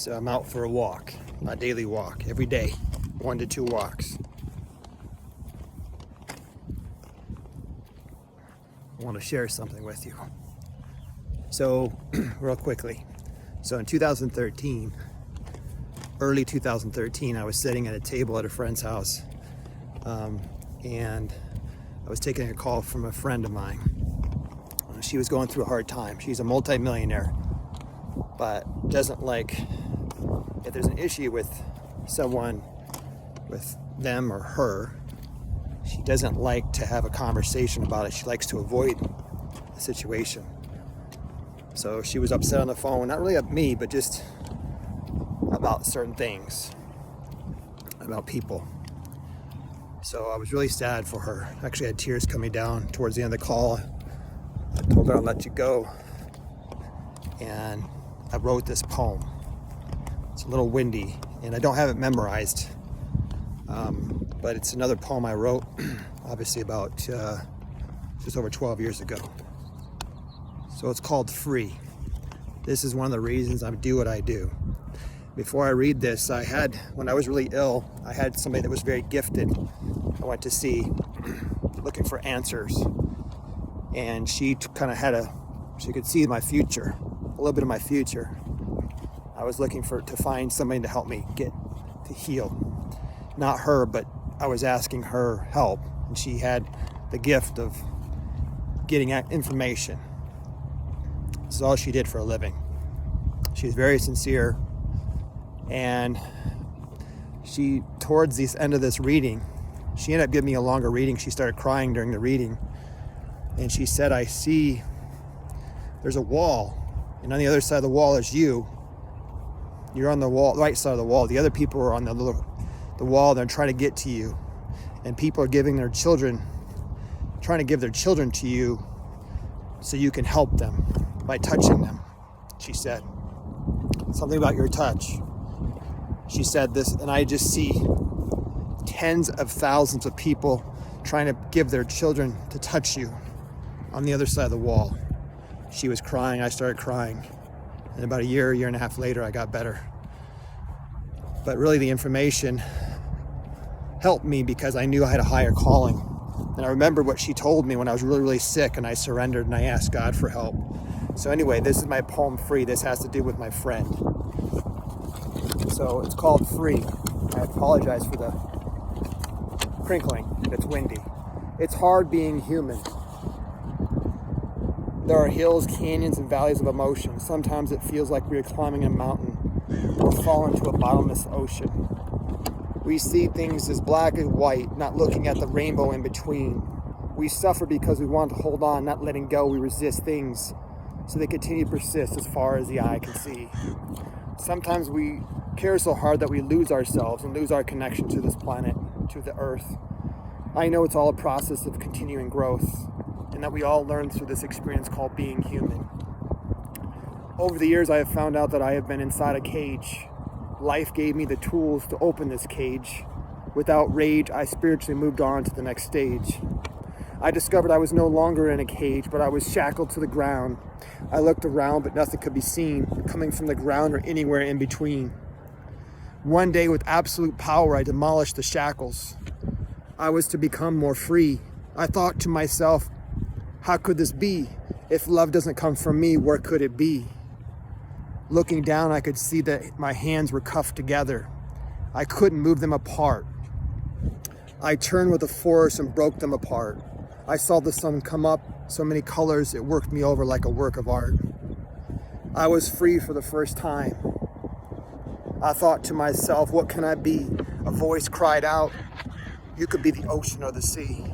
So I'm out for a walk, a daily walk, every day, 1 to 2 walks. I want to share something with you. So, real quickly. So in 2013, early 2013, I was sitting at a table at a friend's house, and I was taking a call from a friend of mine. She was going through a hard time. She's a multimillionaire, but doesn't like, if there's an issue with someone, with them or her, she doesn't like to have a conversation about it. She likes to avoid the situation. So she was upset on the phone, not really at me, but just about certain things, about people. So I was really sad for her. Actually, I had tears coming down towards the end of the call. I told her I'd let you go. And I wrote this poem. It's a little windy, and I don't have it memorized. But it's another poem I wrote, obviously about just over 12 years ago. So it's called Free. This is one of the reasons I do what I do. Before I read this, when I was really ill, I had somebody that was very gifted I went to see, looking for answers. And she kind of she could see my future, a little bit of my future. I was looking to find somebody to help me get to heal. Not her, but I was asking her help, and she had the gift of getting information. This is all she did for a living. She was very sincere, and towards the end of this reading, she ended up giving me a longer reading. She started crying during the reading, and she said, I see there's a wall, and on the other side of the wall is you. You're on the wall, right side of the wall. The other people are on the wall. They're trying to get to you, and people are trying to give their children to you so you can help them by touching them. She said something about your touch. She said this, and I just see tens of thousands of people trying to give their children to touch you on the other side of the wall. She was crying, I started crying, and about a year and a half later, I got better. But really, the information helped me because I knew I had a higher calling. And I remember what she told me when I was really, really sick, and I surrendered and I asked God for help. So anyway, this is my poem, Free. This has to do with my friend. So it's called Free. I apologize for the crinkling. It's windy. It's hard being human. There are hills, canyons, and valleys of emotion. Sometimes it feels like we're climbing a mountain or fall into a bottomless ocean. We see things as black and white, not looking at the rainbow in between. We suffer because we want to hold on, not letting go. We resist things, so they continue to persist as far as the eye can see. Sometimes we care so hard that we lose ourselves and lose our connection to this planet, to the earth. I know it's all a process of continuing growth, and that we all learn through this experience called being human. Over the years, I have found out that I have been inside a cage. Life gave me the tools to open this cage. Without rage, I spiritually moved on to the next stage. I discovered I was no longer in a cage, but I was shackled to the ground. I looked around, but nothing could be seen, coming from the ground or anywhere in between. One day, with absolute power, I demolished the shackles. I was to become more free. I thought to myself, how could this be? If love doesn't come from me, where could it be? Looking down, I could see that my hands were cuffed together. I couldn't move them apart. I turned with the force and broke them apart. I saw the sun come up, so many colors, it worked me over like a work of art. I was free for the first time. I thought to myself, what can I be? A voice cried out, you could be the ocean or the sea.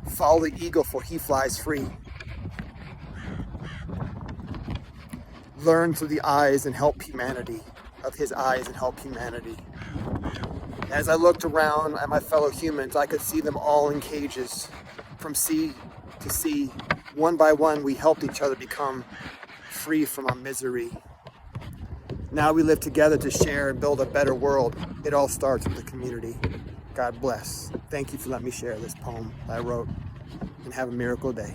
Follow the eagle, for he flies free. Learn through the eyes and help humanity, of his eyes and help humanity. As I looked around at my fellow humans, I could see them all in cages, from sea to sea. One by one, we helped each other become free from our misery. Now we live together to share and build a better world. It all starts with the community. God bless. Thank you for letting me share this poem I wrote, and have a miracle day.